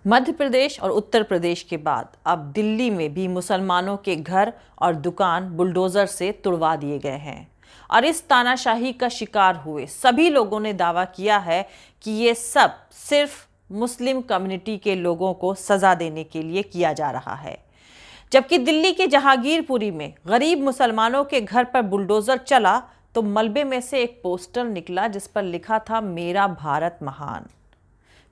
मध्य प्रदेश और उत्तर प्रदेश के बाद अब दिल्ली में भी मुसलमानों के घर और दुकान बुलडोजर से तुड़वा दिए गए हैं और इस तानाशाही का शिकार हुए सभी लोगों ने दावा किया है कि ये सब सिर्फ मुस्लिम कम्युनिटी के लोगों को सजा देने के लिए किया जा रहा है। जबकि दिल्ली के जहांगीरपुरी में गरीब मुसलमानों के घर पर बुलडोजर चला तो मलबे में से एक पोस्टर निकला जिस पर लिखा था, मेरा भारत महान।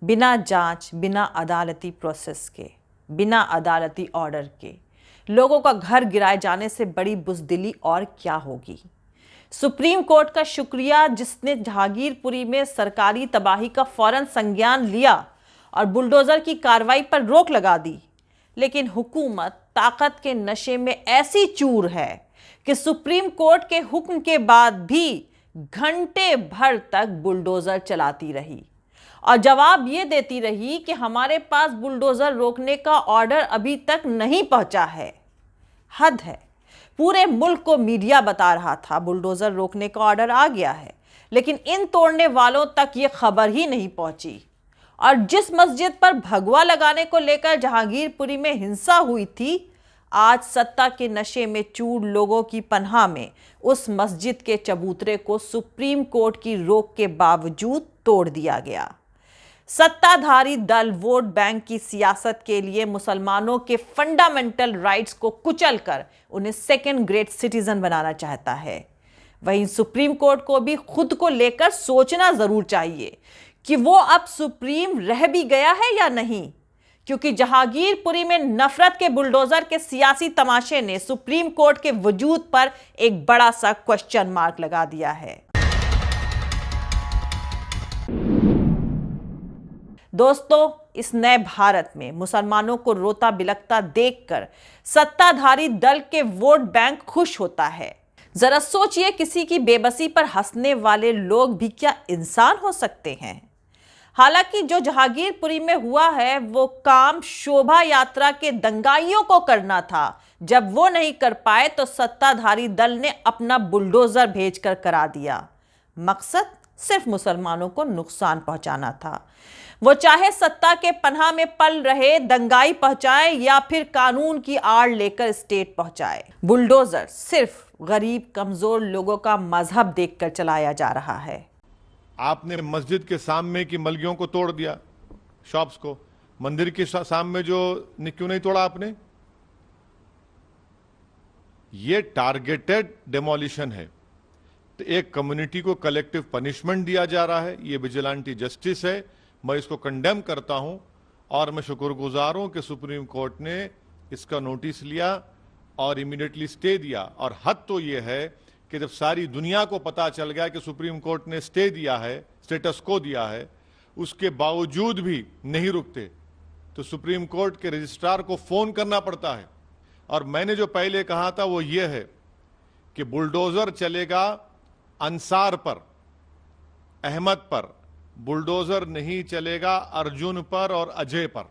बिना जांच, बिना अदालती प्रोसेस के, बिना अदालती ऑर्डर के लोगों का घर गिराए जाने से बड़ी बुज़दिली और क्या होगी। सुप्रीम कोर्ट का शुक्रिया जिसने जहांगीरपुरी में सरकारी तबाही का फौरन संज्ञान लिया और बुलडोजर की कार्रवाई पर रोक लगा दी। लेकिन हुकूमत ताकत के नशे में ऐसी चूर है कि सुप्रीम कोर्ट के हुक्म के बाद भी घंटे भर तक बुलडोजर चलाती रही और जवाब ये देती रही कि हमारे पास बुलडोजर रोकने का ऑर्डर अभी तक नहीं पहुंचा है। हद है, पूरे मुल्क को मीडिया बता रहा था बुलडोजर रोकने का ऑर्डर आ गया है, लेकिन इन तोड़ने वालों तक ये खबर ही नहीं पहुंची। और जिस मस्जिद पर भगवा लगाने को लेकर जहांगीरपुरी में हिंसा हुई थी, आज सत्ता के नशे में चूर लोगों की पनाह में उस मस्जिद के चबूतरे को सुप्रीम कोर्ट की रोक के बावजूद तोड़ दिया गया। सत्ताधारी दल वोट बैंक की सियासत के लिए मुसलमानों के फंडामेंटल राइट्स को कुचलकर उन्हें सेकंड ग्रेड सिटीजन बनाना चाहता है। वहीं सुप्रीम कोर्ट को भी खुद को लेकर सोचना जरूर चाहिए कि वो अब सुप्रीम रह भी गया है या नहीं, क्योंकि जहांगीरपुरी में नफरत के बुलडोजर के सियासी तमाशे ने सुप्रीम कोर्ट के वजूद पर एक बड़ा सा क्वेश्चन मार्क लगा दिया है। दोस्तों, इस नए भारत में मुसलमानों को रोता बिलखता देखकर सत्ताधारी दल के वोट बैंक खुश होता है। जरा सोचिए, किसी की बेबसी पर हंसने वाले लोग भी क्या इंसान हो सकते हैं? हालांकि जो जहांगीरपुरी में हुआ है वो काम शोभा यात्रा के दंगाइयों को करना था। जब वो नहीं कर पाए तो सत्ताधारी दल ने अपना बुलडोजर भेजकर करा दिया। मकसद सिर्फ मुसलमानों को नुकसान पहुंचाना था। वो चाहे सत्ता के पनाह में पल रहे दंगाई पहुंचाए या फिर कानून की आड़ लेकर स्टेट पहुंचाए। बुलडोजर सिर्फ गरीब कमजोर लोगों का मजहब देखकर चलाया जा रहा है। आपने मस्जिद के सामने की मलगियों को तोड़ दिया, शॉप्स को। मंदिर के सामने जो क्यों नहीं तोड़ा आपने? ये टारगेटेड डेमोलिशन है। तो एक कम्युनिटी को कलेक्टिव पनिशमेंट दिया जा रहा है। ये विजिलेंटी जस्टिस है। मैं इसको कंडेम करता हूं और मैं शुक्रगुजार हूं कि सुप्रीम कोर्ट ने इसका नोटिस लिया और इमीडिएटली स्टे दिया। और हद तो ये है कि जब सारी दुनिया को पता चल गया कि सुप्रीम कोर्ट ने स्टे दिया है, स्टेटस को दिया है, उसके बावजूद भी नहीं रुकते तो सुप्रीम कोर्ट के रजिस्ट्रार को फोन करना पड़ता है। और मैंने जो पहले कहा था वो ये है कि बुलडोजर चलेगा अंसार पर, अहमद पर, बुलडोजर नहीं चलेगा अर्जुन पर और अजय पर।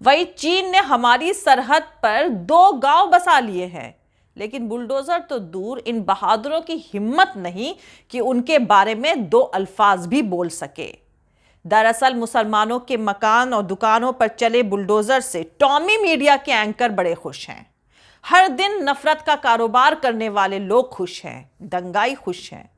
वही चीन ने हमारी सरहद पर 2 गांव बसा लिए हैं, लेकिन बुलडोजर तो दूर, इन बहादुरों की हिम्मत नहीं कि उनके बारे में 2 अल्फाज भी बोल सके। दरअसल मुसलमानों के मकान और दुकानों पर चले बुलडोजर से टॉमी मीडिया के एंकर बड़े खुश हैं। हर दिन नफरत का कारोबार करने वाले लोग खुश हैं, दंगाई खुश हैं,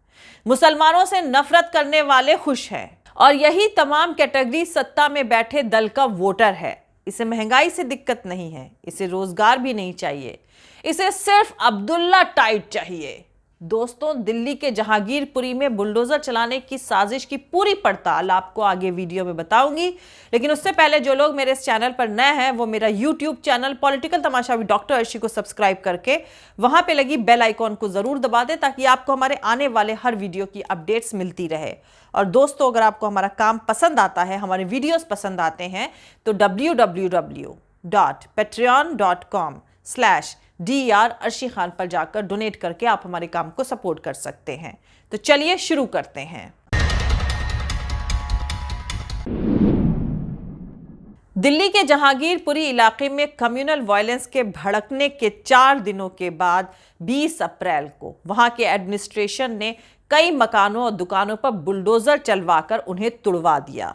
मुसलमानों से नफरत करने वाले खुश हैं। और यही तमाम कैटेगरी सत्ता में बैठे दल का वोटर है। इसे महंगाई से दिक्कत नहीं है, इसे रोजगार भी नहीं चाहिए, इसे सिर्फ अब्दुल्ला टाइट चाहिए। दोस्तों, दिल्ली के जहांगीरपुरी में बुलडोजर चलाने की साजिश की पूरी पड़ताल आपको आगे वीडियो में बताऊंगी। लेकिन उससे पहले जो लोग मेरे इस चैनल पर नए हैं वो मेरा YouTube channel political Tamasha with doctor Arshi को सब्सक्राइब करके वहां पे लगी बेल आइकॉन को जरूर दबा दें ताकि आपको हमारे आने वाले हर वीडियो की अपडेट्स मिलती रहे। और दोस्तों, अगर आपको हमारा काम पसंद आता है, हमारे वीडियोस पसंद आते हैं तो www.patreon.com/Dr अर्शी खान पर जाकर डोनेट करके आप हमारे काम को सपोर्ट कर सकते हैं। तो चलिए शुरू करते हैं। दिल्ली के जहांगीरपुरी इलाके में कम्युनल वायलेंस के भड़कने के 4 दिनों के बाद 20 अप्रैल को वहां के एडमिनिस्ट्रेशन ने कई मकानों और दुकानों पर बुलडोजर चलवाकर उन्हें तुड़वा दिया।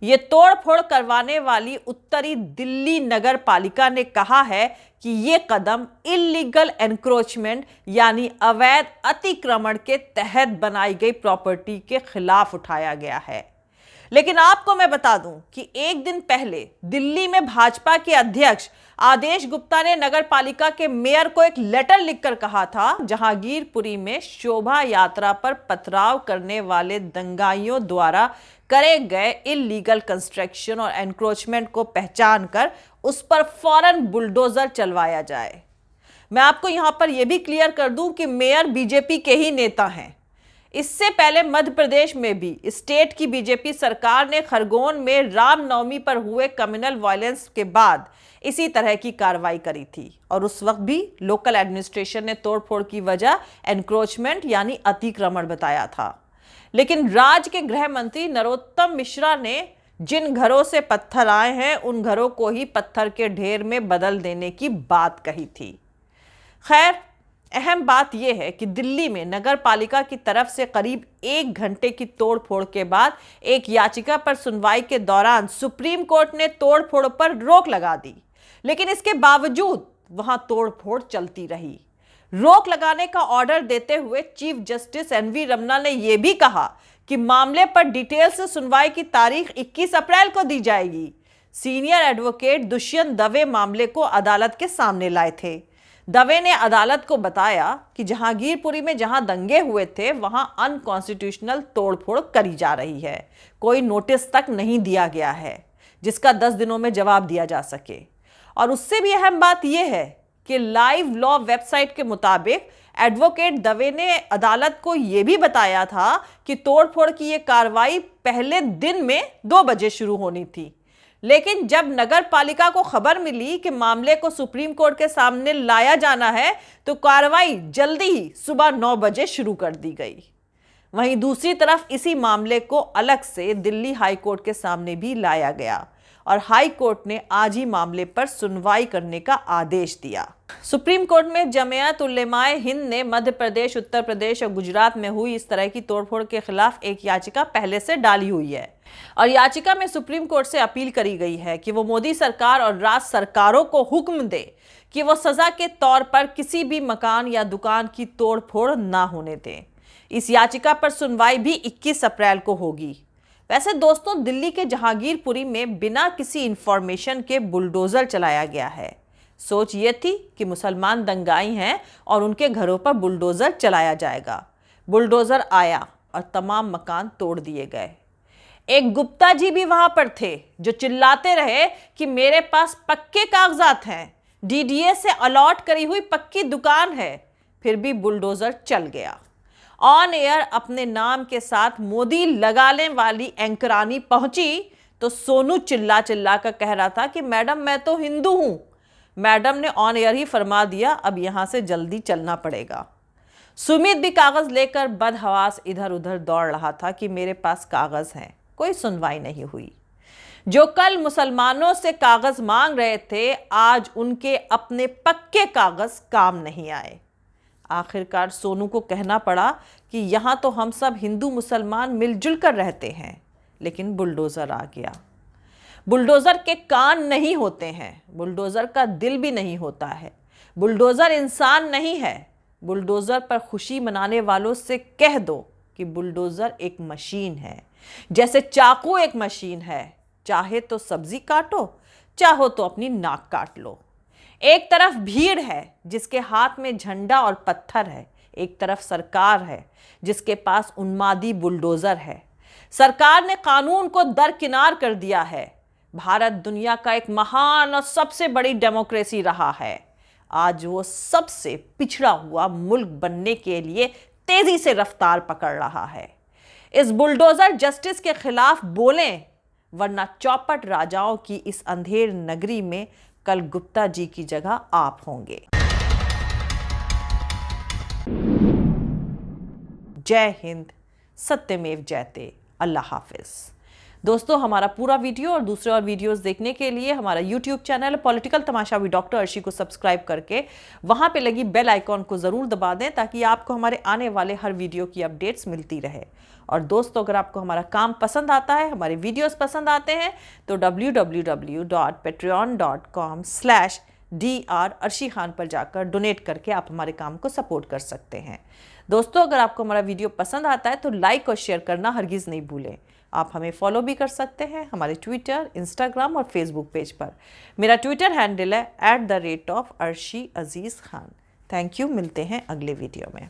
ये तोड़फोड़ करवाने वाली उत्तरी दिल्ली नगर पालिका ने कहा है कि ये कदम इलीगल एनक्रोचमेंट यानी अवैध अतिक्रमण के तहत बनाई गई प्रॉपर्टी के खिलाफ उठाया गया है। लेकिन आपको मैं बता दूं कि एक दिन पहले दिल्ली में भाजपा के अध्यक्ष आदेश गुप्ता ने नगर पालिका के मेयर को एक लेटर लिखकर कहा था, जहांगीरपुरी में शोभा यात्रा पर पथराव करने वाले दंगाइयों द्वारा करे गए इलीगल कंस्ट्रक्शन और एनक्रोचमेंट को पहचान कर उस पर फौरन बुलडोजर चलवाया जाए। मैं आपको यहां पर यह भी क्लियर कर दूं कि मेयर बीजेपी के ही नेता हैं। इससे पहले मध्य प्रदेश में भी स्टेट की बीजेपी सरकार ने खरगोन में रामनवमी पर हुए कम्युनल वायलेंस के बाद इसी तरह की कार्रवाई करी थी और उस वक्त भी लोकल एडमिनिस्ट्रेशन ने तोड़फोड़ की वजह एनक्रोचमेंट यानी अतिक्रमण बताया था। लेकिन राज्य के गृह मंत्री नरोत्तम मिश्रा ने जिन घरों से पत्थर आए हैं उन घरों को ही पत्थर के ढेर में बदल देने की बात कही थी। खैर, अहम बात यह है कि दिल्ली में नगर पालिका की तरफ से करीब 1 घंटे की तोड़फोड़ के बाद एक याचिका पर सुनवाई के दौरान सुप्रीम कोर्ट ने तोड़फोड़ पर रोक लगा दी, लेकिन इसके बावजूद वहां तोड़फोड़ चलती रही। रोक लगाने का ऑर्डर देते हुए चीफ जस्टिस एनवी रमन्ना ने यह भी कहा कि मामले पर डिटेल से सुनवाई की तारीख 21 अप्रैल को दी जाएगी। सीनियर एडवोकेट दुष्यंत दवे मामले को अदालत के सामने लाए थे। दवे ने अदालत को बताया कि जहांगीरपुरी में जहां दंगे हुए थे वहां अनकॉन्स्टिट्यूशनल तोड़फोड़ करी जा रही है। कोई नोटिस तक नहीं दिया गया है जिसका 10 दिनों में जवाब दिया जा सके। और उससे भी अहम बात यह है कि लाइव लॉ वेबसाइट के मुताबिक एडवोकेट दवे ने अदालत को यह भी बताया था कि तोड़फोड़ की यह कार्रवाई पहले दिन में 2 बजे शुरू होनी थी, लेकिन जब नगर पालिका को खबर मिली कि मामले को सुप्रीम कोर्ट के सामने लाया जाना है तो कार्रवाई जल्दी ही सुबह 9 बजे शुरू कर दी गई। वहीं दूसरी तरफ इसी मामले को अलग से दिल्ली हाई कोर्ट के सामने भी लाया गया और हाई कोर्ट ने आज ही मामले पर सुनवाई करने का आदेश दिया। सुप्रीम कोर्ट में जमियत उलेमाए हिंद ने मध्य प्रदेश, उत्तर प्रदेश और गुजरात में हुई इस तरह की तोड़फोड़ के खिलाफ एक याचिका पहले से डाली हुई है और याचिका में सुप्रीम कोर्ट से अपील करी गई है कि वो मोदी सरकार और राज्य सरकारों को हुक्म दे कि वो सजा के तौर पर किसी भी मकान या दुकान की तोड़फोड़ ना होने दें। इस याचिका पर सुनवाई भी 21 अप्रैल को होगी। वैसे दोस्तों, दिल्ली के जहांगीरपुरी में बिना किसी इंफॉर्मेशन के बुलडोजर चलाया गया है। सोच ये थी कि मुसलमान दंगाई हैं और उनके घरों पर बुलडोजर चलाया जाएगा। बुलडोजर आया और तमाम मकान तोड़ दिए गए। एक गुप्ता जी भी वहां पर थे जो चिल्लाते रहे कि मेरे पास पक्के कागजात हैं, डीडीए से अलॉट करी हुई पक्की दुकान है, फिर भी बुलडोजर चल गया। ऑन एयर अपने नाम के साथ मोदी लगाने वाली एंकरानी पहुंची तो सोनू चिल्ला चिल्ला कर कह रहा था कि मैडम मैं तो हिंदू हूं। मैडम ने ऑन एयर ही फरमा दिया अब यहां से जल्दी चलना पड़ेगा। सुमित भी कागज लेकर बदहवास इधर उधर दौड़ रहा था कि मेरे पास कागज हैं। कोई सुनवाई नहीं हुई। जो कल मुसलमानों से कागज मांग रहे थे आज उनके अपने पक्के कागज काम नहीं आए। आखिरकार सोनू को कहना पड़ा कि यहां तो हम सब हिंदू मुसलमान मिलजुल कर रहते हैं, लेकिन बुलडोजर आ गया। बुलडोजर के कान नहीं होते हैं, बुलडोजर का दिल भी नहीं होता है। बुलडोजर इंसान नहीं है। बुलडोजर पर खुशी मनाने वालों से कह दो कि बुलडोजर एक मशीन है, जैसे चाकू एक मशीन है। चाहे तो सब्जी काटो, चाहो तो अपनी नाक काट लो। एक तरफ भीड़ है जिसके हाथ में झंडा और पत्थर है, एक तरफ सरकार है जिसके पास उन्मादी बुलडोजर है। सरकार ने कानून को दरकिनार कर दिया है। भारत दुनिया का एक महान और सबसे बड़ी डेमोक्रेसी रहा है। आज वो सबसे पिछड़ा हुआ मुल्क बनने के लिए तेजी से रफ्तार पकड़ रहा है। इस बुलडोजर जस्टिस के खिलाफ बोलें, वरना चौपट राजाओं की इस अंधेर नगरी में कल गुप्ता जी की जगह आप होंगे। जय हिंद, सत्यमेव जयते। अल्लाह हाफिज। दोस्तों, हमारा पूरा वीडियो और दूसरे और वीडियोस देखने के लिए हमारा YouTube channel political Tamasha with doctor Arshi को सब्सक्राइब करके वहां पे लगी बेल आइकॉन को जरूर दबा दें, ताकि आपको हमारे आने वाले हर वीडियो की अपडेट्स मिलती रहे। और दोस्तों, अगर आपको हमारा काम पसंद आता है, हमारे वीडियोस पसंद आते हैं, तो www.patreon.com/Dr अर्शी खान पर जाकर डोनेट करके आप हमारे काम को सपोर्ट कर सकते हैं। दोस्तों, अगर आपको हमारा वीडियो पसंद आता है तो लाइक और शेयर करना हरगिज़ नहीं भूलें। आप हमें फॉलो भी कर सकते हैं हमारे ट्विटर, इंस्टाग्राम और फेसबुक पेज पर। मेरा ट्विटर हैंडल है @arshi_aziz Khan। Thank you. मिलते हैं अगले वीडियो में।